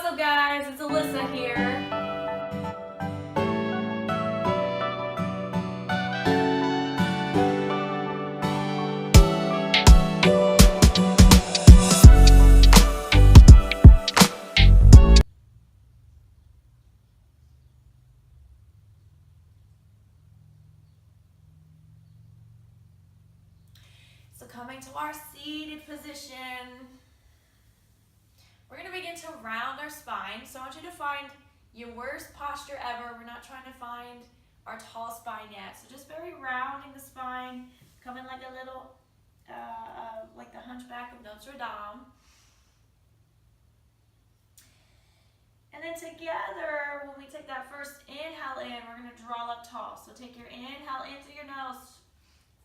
up, guys? It's Alyssa here. So coming to our seated position, we're going to begin to round our spine. So I want you to find your worst posture ever. We're not trying to find our tall spine yet. So just very rounding the spine, coming like a little, like the hunchback of Notre Dame. And then together, when we take that first inhale in, we're going to draw up tall. So take your inhale in through your nose.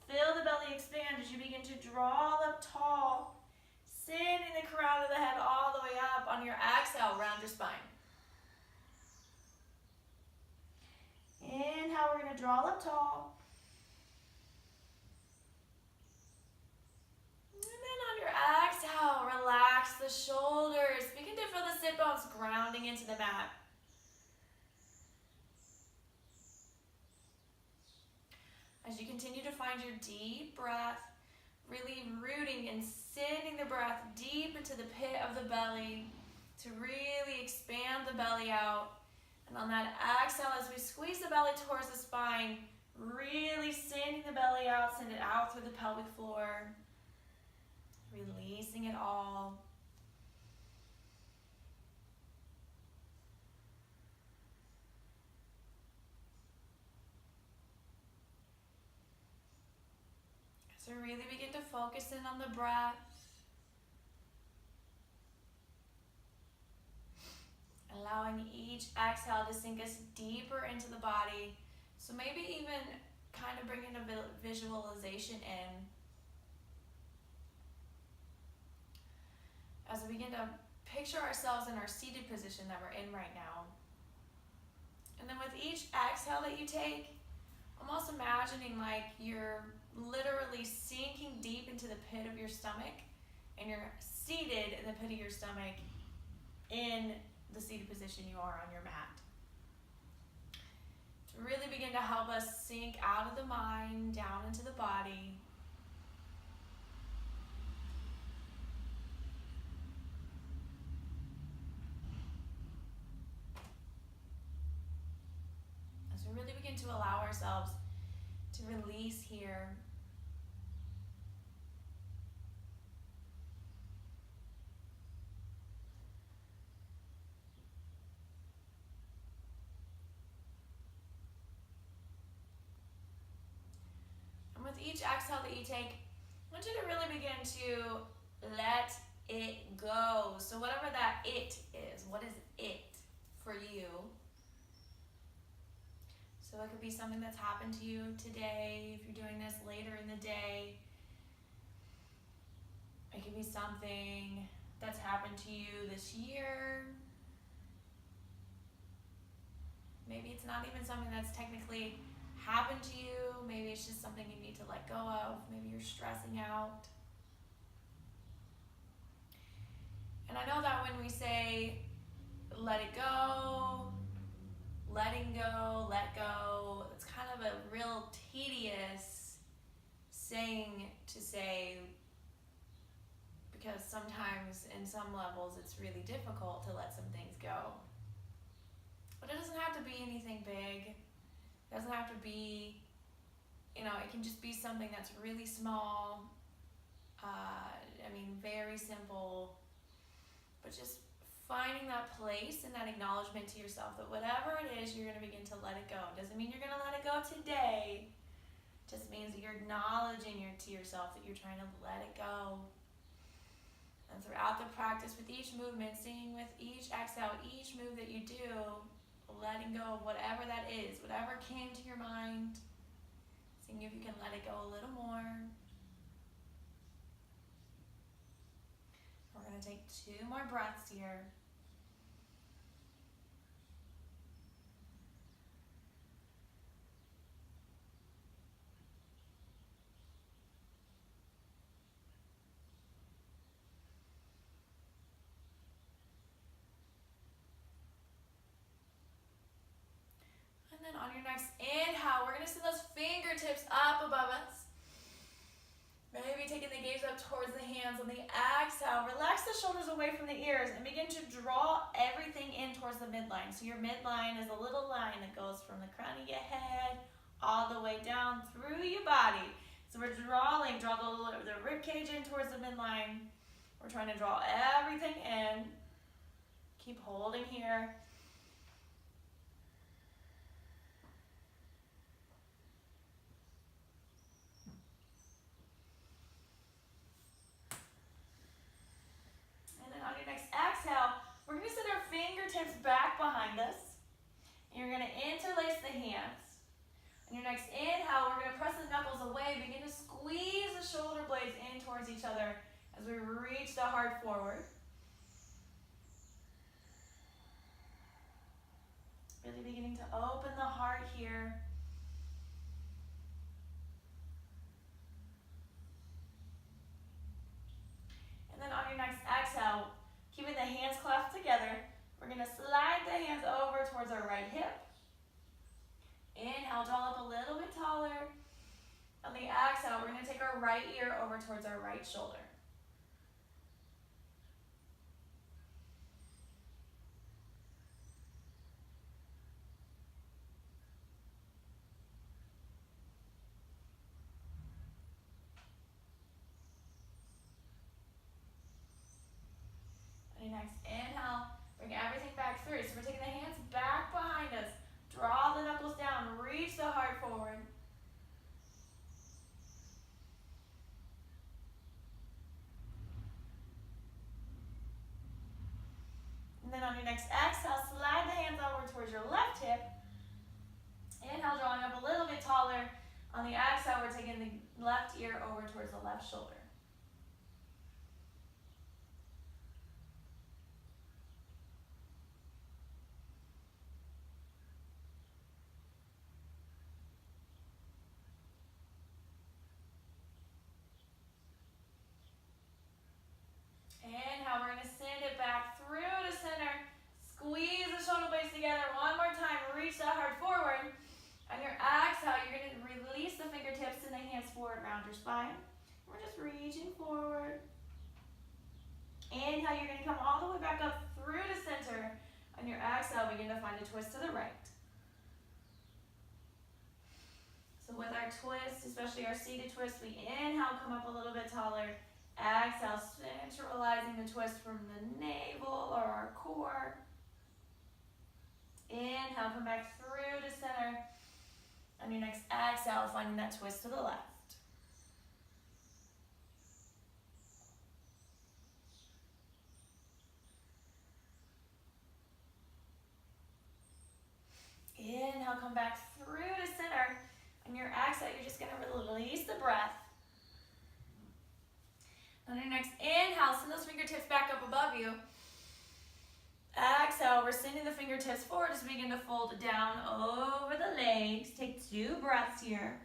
Feel the belly expand as you begin to draw up tall, sending the crown of the head all the way up. On your exhale, round your spine. Inhale, we're going to draw up tall. And then on your exhale, relax the shoulders. Begin to feel the sit bones grounding into the mat. As you continue to find your deep breath, really rooting and sending the breath deep into the pit of the belly to really expand the belly out. And on that exhale, as we squeeze the belly towards the spine, really sending the belly out, send it out through the pelvic floor, releasing it all. So really begin to focus in on the breath. Allowing each exhale to sink us deeper into the body. So maybe even kind of bringing a visualization in. As we begin to picture ourselves in our seated position that we're in right now. And then with each exhale that you take, almost imagining like you're literally sinking deep into the pit of your stomach and you're seated in the pit of your stomach in the seated position you are on your mat. To really begin to help us sink out of the mind, down into the body. As we really begin to allow ourselves to release here. And with each exhale that you take, I want you to really begin to let it go. So whatever that it is, what is it for you? So it could be something that's happened to you today, if you're doing this later in the day. It could be something that's happened to you this year. Maybe it's not even something that's technically happened to you. Maybe it's just something you need to let go of. Maybe you're stressing out. And I know that when we say let it go, letting go, let go, it's kind of a real tedious saying to say, because sometimes in some levels it's really difficult to let some things go. But it doesn't have to be anything big. It doesn't have to be, it can just be something that's really small. Very simple. But just finding that place and that acknowledgement to yourself that whatever it is, you're going to begin to let it go. Doesn't mean you're going to let it go today. It just means that you're acknowledging to yourself that you're trying to let it go. And throughout the practice, with each movement, seeing with each exhale, each move that you do, letting go of whatever that is, whatever came to your mind, seeing if you can let it go a little more. We're going to take 2 more breaths here. next inhale, we're going to send those fingertips up above us. Maybe taking the gaze up towards the hands. On the exhale, relax the shoulders away from the ears and begin to draw everything in towards the midline. So your midline is a little line that goes from the crown of your head all the way down through your body. So we're draw the rib cage in towards the midline. We're trying to draw everything in. Keep holding here. On your next exhale, we're going to send our fingertips back behind us. And you're going to interlace the hands. On your next inhale, we're going to press the knuckles away. Begin to squeeze the shoulder blades in towards each other as we reach the heart forward. Really beginning to open the heart here. And then on your next exhale, keeping the hands clasped together, we're going to slide the hands over towards our right hip. Inhale, draw up a little bit taller. On the exhale, we're going to take our right ear over towards our right shoulder. Next inhale, bring everything back through. So we're taking the hands back behind us. Draw the knuckles down, reach the heart forward. And then on your next exhale, slide the hands over towards your left hip. Inhale, drawing up a little bit taller. On the exhale, we're taking the left ear over towards the left shoulder. Inhale, we're going to send it back through to center. Squeeze the shoulder blades together one more time. Reach that heart forward. On your exhale, you're going to release the fingertips and the hands forward around your spine. We're just reaching forward. Inhale, you're going to come all the way back up through to center. On your exhale, begin to find a twist to the right. So with our twist, especially our seated twist, we inhale, come up a little bit taller. Exhale, centralizing the twist from the navel or our core. Inhale, come back through to center. On your next exhale, finding that twist to the left. Inhale, come back through to center. On your exhale, you're just going to release the breath. On your next inhale, send those fingertips back up above you. Exhale, we're sending the fingertips forward. Just begin to fold down over the legs. Take 2 breaths here.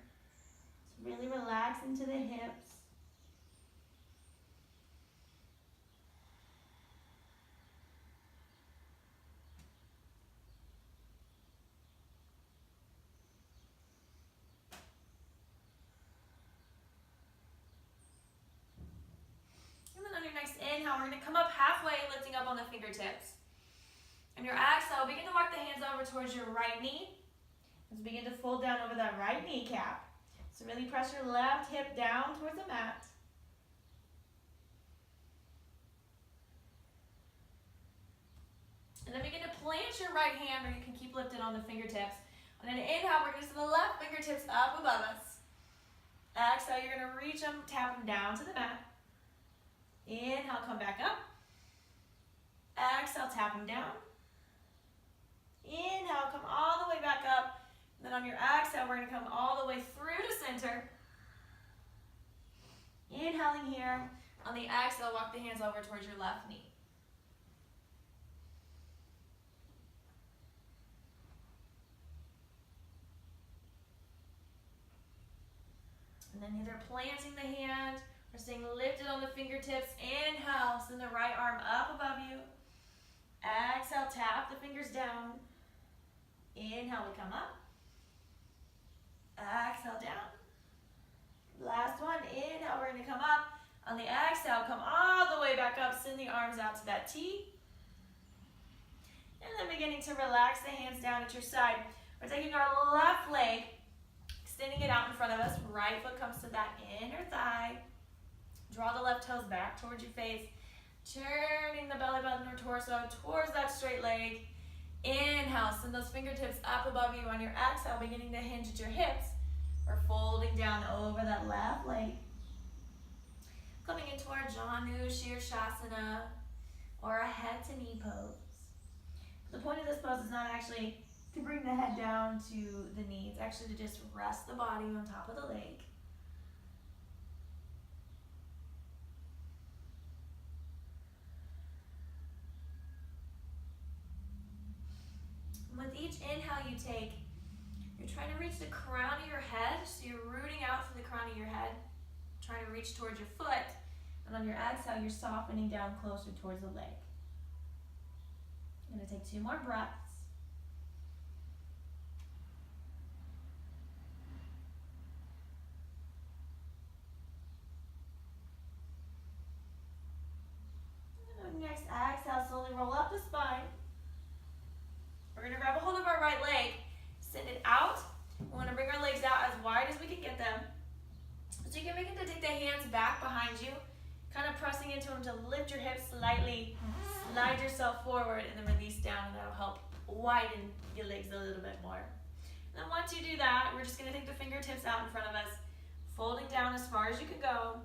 Just really relax into the hips. Next inhale, we're going to come up halfway, lifting up on the fingertips. On your exhale, begin to walk the hands over towards your right knee. Let's begin to fold down over that right kneecap. So really press your left hip down towards the mat. And then begin to plant your right hand, or you can keep lifted on the fingertips. On an inhale, we're going to send the left fingertips up above us. Exhale, you're going to reach them, tap them down to the mat. Inhale, come back up. Exhale, tap them down. Inhale, come all the way back up. And then on your exhale, we're going to come all the way through to center. Inhaling here. On the exhale, walk the hands over towards your left knee. And then either planting the hand or staying lifted on the fingertips. Inhale, send the right arm up above you. Exhale, tap the fingers down. Inhale, we come up. Exhale down. Last one, inhale, we're gonna come up. On the exhale, come all the way back up, send the arms out to that T. And then beginning to relax the hands down at your side. We're taking our left leg, extending it out in front of us. Right foot comes to that inner thigh. Draw the left toes back towards your face. Turning the belly button or torso towards that straight leg. Inhale, send those fingertips up above you. On your exhale, beginning to hinge at your hips. We're folding down over that left leg. Coming into our Janu Shirshasana or a head to knee pose. The point of this pose is not actually to bring the head down to the knee. It's actually to just rest the body on top of the leg. With each inhale you take, you're trying to reach the crown of your head, so you're rooting out through the crown of your head, trying to reach towards your foot, and on your exhale, you're softening down closer towards the leg. I'm going to take 2 more breaths. And on the next exhale, slowly roll up the spine. We're going to grab a hold of our right leg, send it out. We want to bring our legs out as wide as we can get them. So you can begin to take the hands back behind you, kind of pressing into them to lift your hips slightly, slide yourself forward, and then release down, and that'll help widen your legs a little bit more. And then once you do that, we're just going to take the fingertips out in front of us, folding down as far as you can go,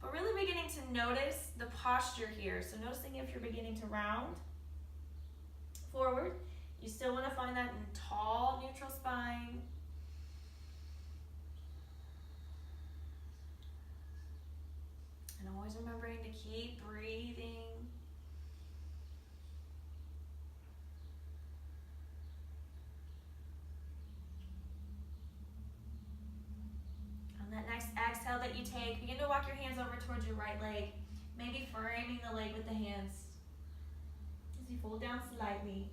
but really beginning to notice the posture here. So noticing if you're beginning to round forward. You still want to find that tall, neutral spine. And always remembering to keep breathing. On that next exhale that you take, begin to walk your hands over towards your right leg, maybe framing the leg with the hands. As you fold down slightly.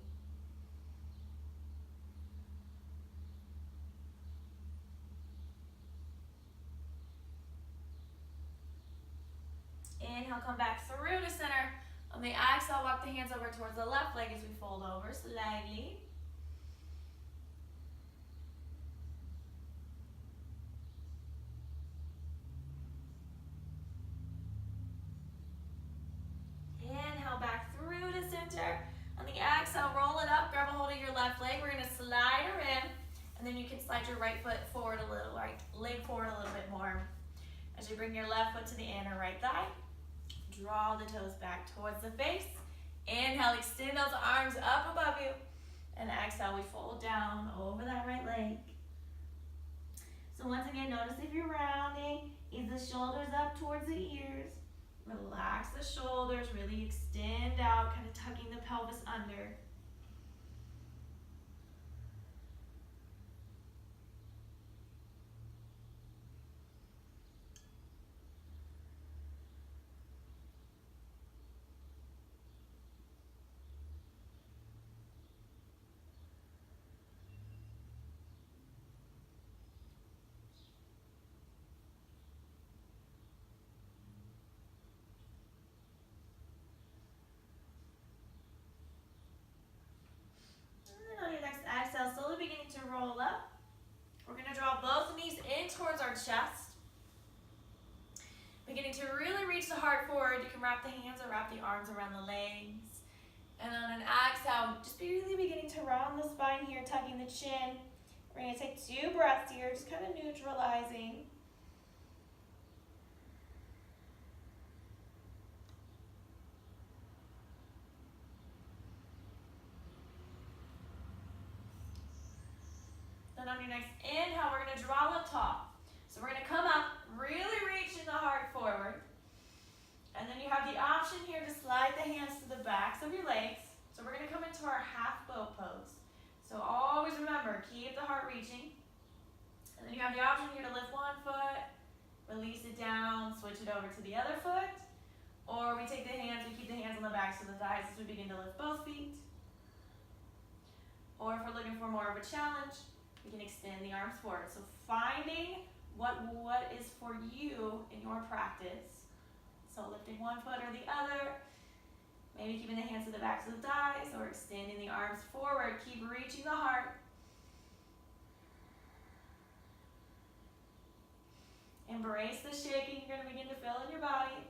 Inhale, come back through to center. On the exhale, walk the hands over towards the left leg as we fold over slightly. Inhale, back through to center. On the exhale, roll it up, grab a hold of your left leg. We're going to slide her in, and then you can slide your right foot forward a little, right leg forward a little bit more. As you bring your left foot to the inner right thigh. Draw the toes back towards the face. Inhale, extend those arms up above you. And exhale, we fold down over that right leg. So once again, notice if you're rounding, ease the shoulders up towards the ears. Relax the shoulders, really extend out, kind of tucking the pelvis under. Exhale, slowly beginning to roll up. We're going to draw both knees in towards our chest. Beginning to really reach the heart forward. You can wrap the hands or wrap the arms around the legs. And on an exhale, just be really beginning to round the spine here, tucking the chin. We're going to take 2 breaths here, just kind of neutralizing. Then on your next inhale, we're going to draw up tall. So we're going to come up, really reaching the heart forward. And then you have the option here to slide the hands to the backs of your legs. So we're going to come into our half boat pose. So always remember, keep the heart reaching. And then you have the option here to lift one foot, release it down, switch it over to the other foot. Or we take the hands, we keep the hands on the backs of the thighs as we begin to lift both feet. Or if we're looking for more of a challenge, we can extend the arms forward. So finding what is for you in your practice. So lifting one foot or the other, maybe keeping the hands to the backs of the thighs or extending the arms forward. Keep reaching the heart. Embrace the shaking you're going to begin to feel in your body.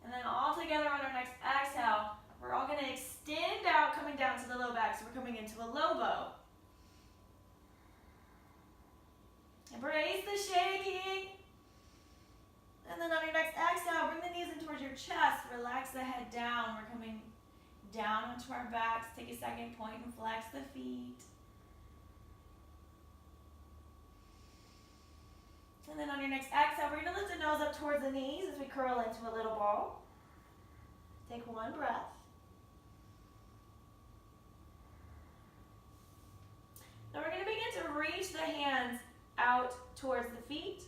And then all together on our next exhale, we're all going to extend out, coming down to the low back. So we're coming into a low bow. Embrace the shaking. And then on your next exhale, bring the knees in towards your chest. Relax the head down. We're coming down onto our backs. Take a second, point and flex the feet. And then on your next exhale, we're going to lift the nose up towards the knees as we curl into a little ball. Take one breath. Now we're going to begin to reach the hands out towards the feet.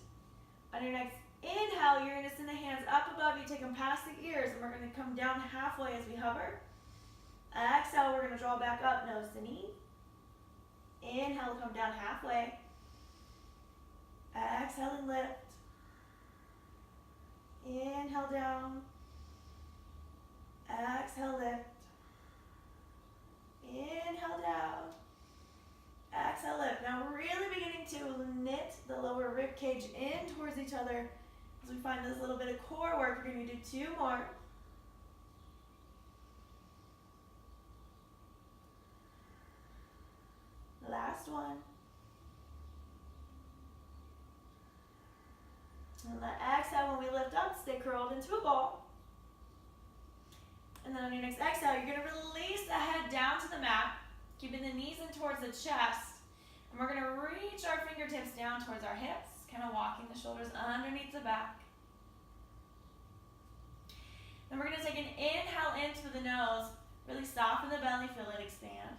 On your next inhale, you're going to send the hands up above you, take them past the ears, and we're going to come down halfway as we hover. Exhale, we're going to draw back up, nose to knee. Inhale, come down halfway. Exhale and lift. Inhale down. Exhale, lift. Inhale down. Exhale, lift. Now we're really beginning to knit the lower rib cage in towards each other as we find this little bit of core work. We're going to do two more. Last one. And then exhale, when we lift up, stay curled into a ball. And then on your next exhale, you're going to release the head down to the mat, keeping the knees in towards the chest. And we're going to reach our fingertips down towards our hips, kind of walking the shoulders underneath the back. Then we're going to take an inhale in through the nose, really soften the belly, feel it expand.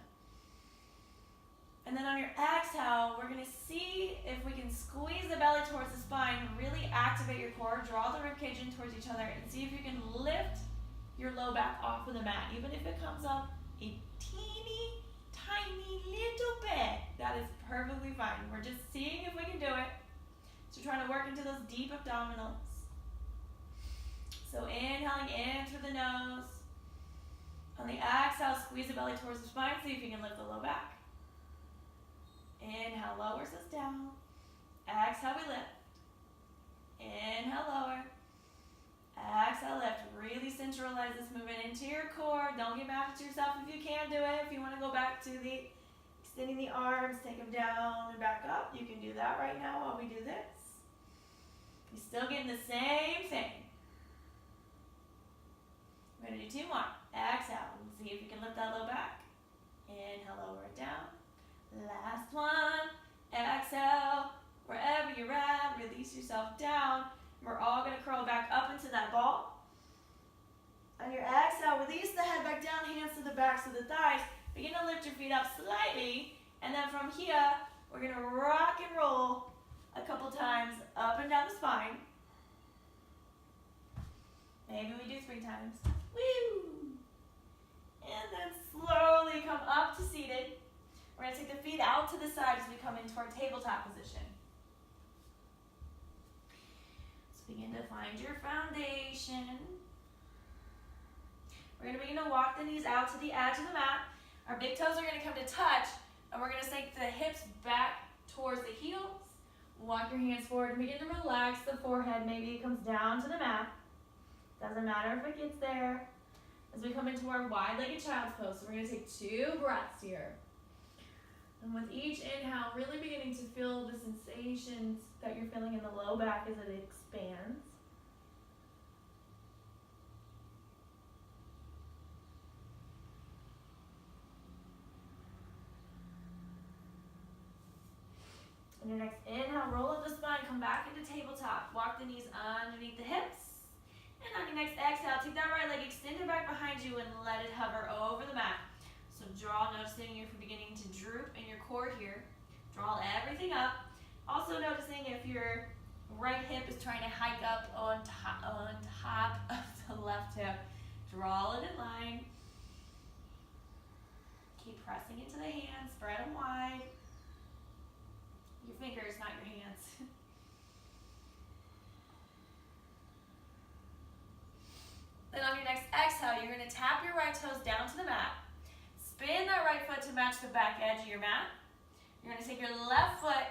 And then on your exhale, we're going to see if we can squeeze the belly towards the spine, really activate your core, draw the ribcage in towards each other, and see if you can lift your low back off of the mat. Even if it comes up a teeny, tiny little bit, that is perfectly fine. We're just seeing if we can do it. So trying to work into those deep abdominals. So inhaling in through the nose. On the exhale, squeeze the belly towards the spine, see if you can lift the low back. Inhale, lowers us down. Exhale, we lift. Inhale, lower. Exhale, lift. Really centralize this movement into your core. Don't get mad at yourself if you can't do it. If you want to go back to the extending the arms, take them down and back up, you can do that right now while we do this. You're still getting the same thing. We're going to do two more. Exhale. See if you can lift that low back. Inhale, lower it down. Last one. Exhale. Wherever you're at, release yourself down. We're all going to curl back up into that ball. On your exhale, release the head back down, hands to the backs of the thighs. Begin to lift your feet up slightly. And then from here, we're going to rock and roll a couple times up and down the spine. Maybe we do 3 times. Woo! And then slowly come up to seated. We're going to take the feet out to the side as we come into our tabletop position. So begin to find your foundation. We're going to begin to walk the knees out to the edge of the mat. Our big toes are going to come to touch, and we're going to take the hips back towards the heels. Walk your hands forward and begin to relax the forehead. Maybe it comes down to the mat. Doesn't matter if it gets there. As we come into our wide-legged child's pose, so we're going to take 2 breaths here. And with each inhale, really beginning to feel the sensations that you're feeling in the low back as it expands. On your next inhale, roll up the spine, come back into tabletop. Walk the knees underneath the hips. And on your next exhale, take that right leg, extend it back behind you, and let it hover over the mat. So draw, noticing if you're beginning to droop in your core here. Draw everything up. Also noticing if your right hip is trying to hike up on top of the left hip. Draw it in line. Keep pressing into the hands. Spread them wide. Your fingers, not your hands. Then on your next exhale, you're going to tap your right toes down to the mat. Spin that right foot to match the back edge of your mat. You're going to take your left foot,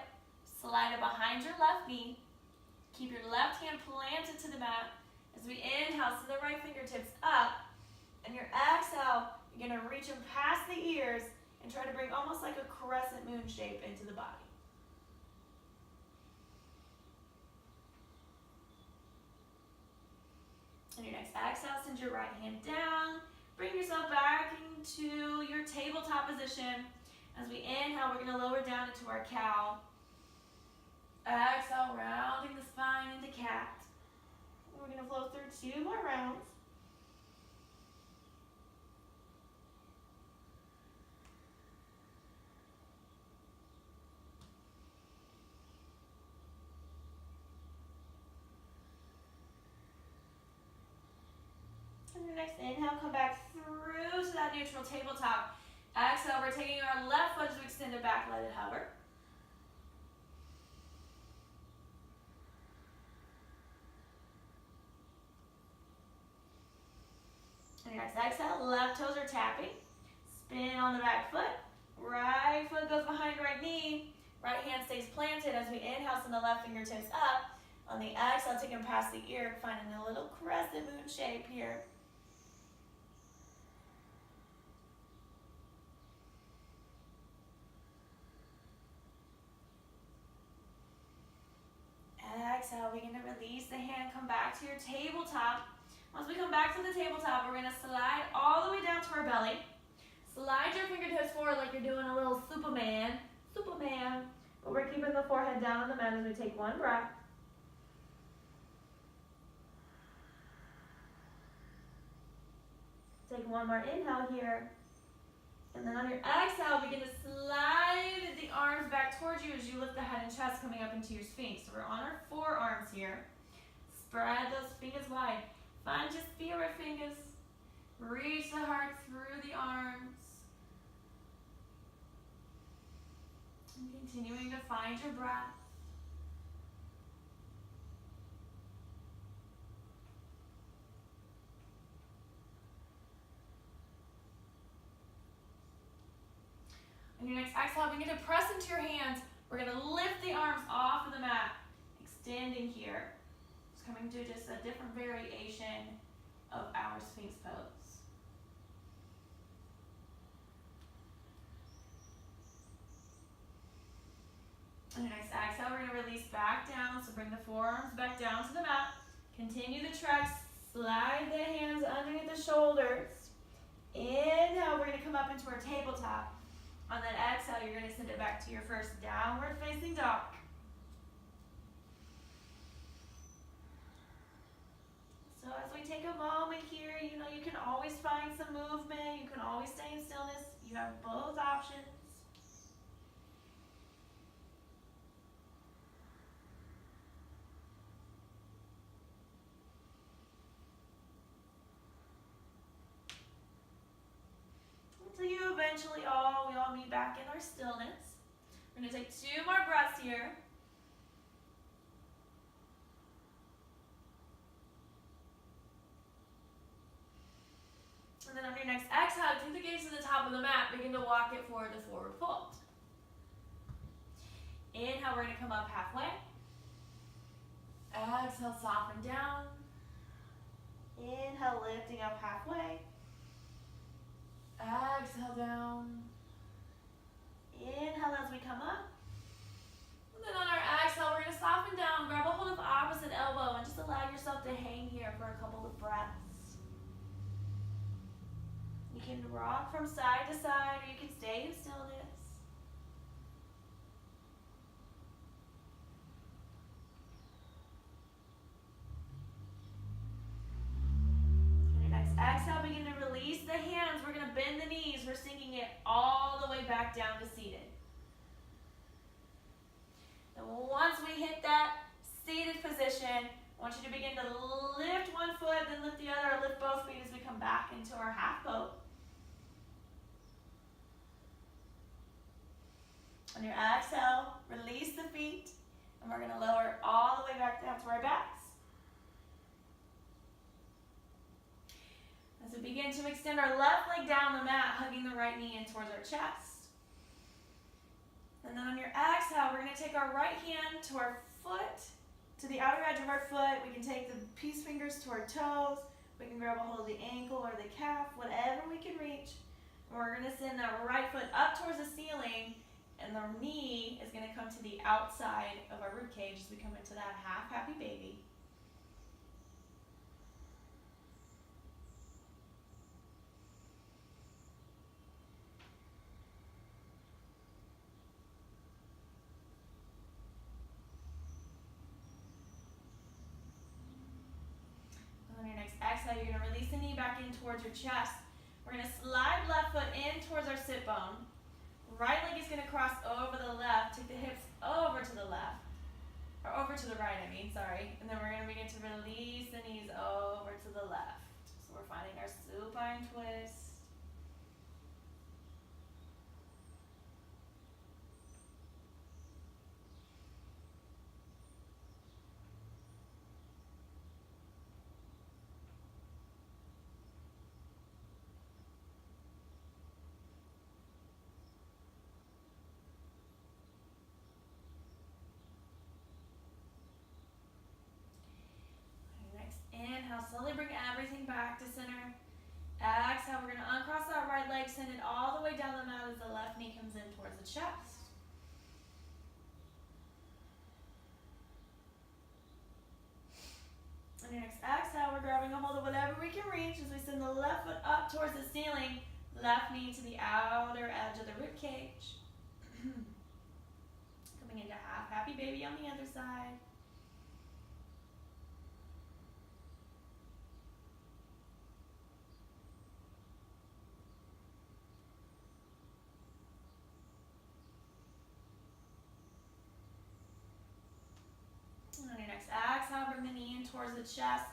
slide it behind your left knee. Keep your left hand planted to the mat. As we inhale, send the right fingertips up. And your exhale, you're going to reach them past the ears and try to bring almost like a crescent moon shape into the body. On your next exhale, send your right hand down. Bring yourself back into your tabletop position. As we inhale, we're going to lower down into our cow. Exhale, rounding the spine into cat. We're going to flow through 2 more rounds. And your next inhale, come back through to that neutral tabletop. Exhale, we're taking our left foot to extend it back, let it hover. And your next exhale, left toes are tapping. Spin on the back foot. Right foot goes behind right knee. Right hand stays planted as we inhale, send the left fingertips up. On the exhale, take them past the ear, finding a little crescent moon shape here. Exhale, begin to release the hand, come back to your tabletop. Once we come back to the tabletop, we're going to slide all the way down to our belly. Slide your fingertips forward like you're doing a little Superman. But we're keeping the forehead down on the mat as we take one breath. Take one more inhale here. And then on your exhale, begin to slide the arms back towards you as you lift the head and chest coming up into your sphinx. So we're on our forearms here. Spread those fingers wide. Find your spirit fingers. Reach the heart through the arms. And continuing to find your breath. On your next exhale, begin to press into your hands. We're going to lift the arms off of the mat, extending here. It's coming to just a different variation of our Sphinx pose. On your next exhale, we're going to release back down. So bring the forearms back down to the mat. Continue the trek. Slide the hands underneath the shoulders. Inhale, we're going to come up into our tabletop. On that exhale, you're going to send it back to your first downward facing dog. So as we take a moment here, you can always find some movement. You can always stay in stillness. You have both options. Until you eventually we all meet back in our stillness. We're going to take 2 more breaths here. And then on your next exhale, take the gaze to the top of the mat. Begin to walk it forward to forward fold. Inhale, we're going to come up halfway. Exhale, soften down. Inhale, lifting up halfway. Exhale down. Inhale as we come up. And then on our exhale, we're going to soften down. Grab a hold of the opposite elbow and just allow yourself to hang here for a couple of breaths. You can rock from side to side, or you can stay in stillness. On your next exhale, begin to release the hands. We're going to bend the knees. We're sinking it all the way back down to seated. And once we hit that seated position, I want you to begin to lift one foot, then lift the other, lift both feet as we come back into our half boat. On your exhale, release the feet, and we're going to lower all the way back down to our backs. As we begin to extend our left leg down the mat, hugging the right knee in towards our chest. And then on your exhale, we're going to take our right hand to our foot, to the outer edge of our foot. We can take the peace fingers to our toes. We can grab a hold of the ankle or the calf, whatever we can reach. And we're going to send that right foot up towards the ceiling, and the knee is going to come to the outside of our rib cage as we come into that half happy baby. On your next exhale, you're going to release the knee back in towards your chest. We're going to slide left foot in towards our sit bone. Right leg is going to cross over the left. Take the hips over to the left. Or over to the right, sorry. And then we're going to begin to release the knees over to the left. So we're finding our supine twist. Inhale, slowly bring everything back to center. Exhale, we're going to uncross that right leg, send it all the way down the mat as the left knee comes in towards the chest. On your next exhale, we're grabbing a hold of whatever we can reach as we send the left foot up towards the ceiling, left knee to the outer edge of the rib cage. Coming into half happy baby on the other side. On your next exhale, bring the knee in towards the chest.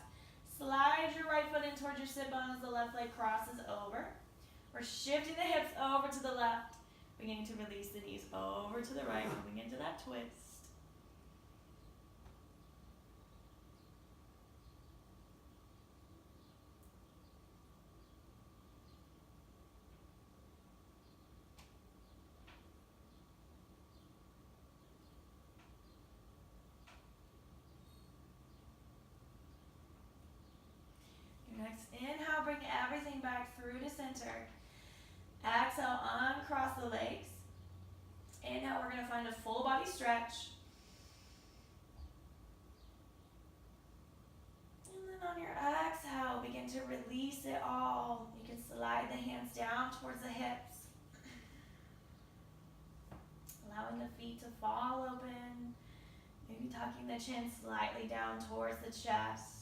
Slide your right foot in towards your sit bone as the left leg crosses over. We're shifting the hips over to the left, beginning to release the knees over to the right, moving into that twist. Next, inhale, bring everything back through to center. Exhale, uncross the legs. Inhale, we're going to find a full body stretch. And then on your exhale, begin to release it all. You can slide the hands down towards the hips. Allowing the feet to fall open. Maybe tucking the chin slightly down towards the chest.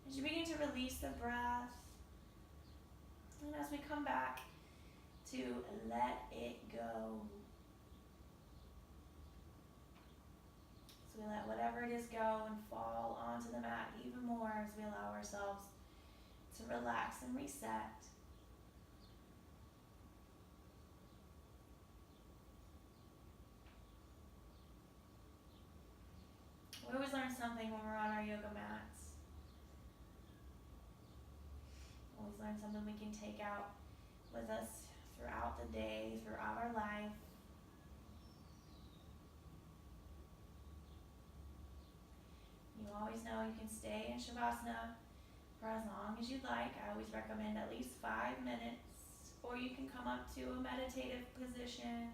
As you begin to release the breath, and as we come back to let it go. So we let whatever it is go and fall onto the mat even more as we allow ourselves to relax and reset. We always learn something when we're on our yoga mats. Always learn something we can take out with us throughout the day, throughout our life. You always know you can stay in Shavasana for as long as you'd like. I always recommend at least 5 minutes, or you can come up to a meditative position.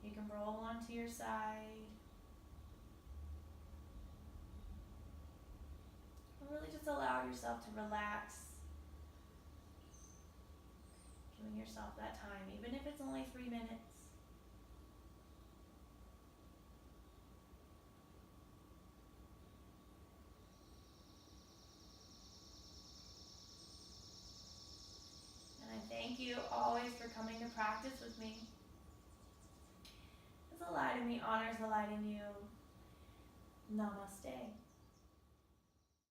You can roll onto your side. Or really just allow yourself to relax. Giving yourself that time, even if it's only 3 minutes. And I thank you always for coming to practice with me. As the light in me honors the light in you. Namaste.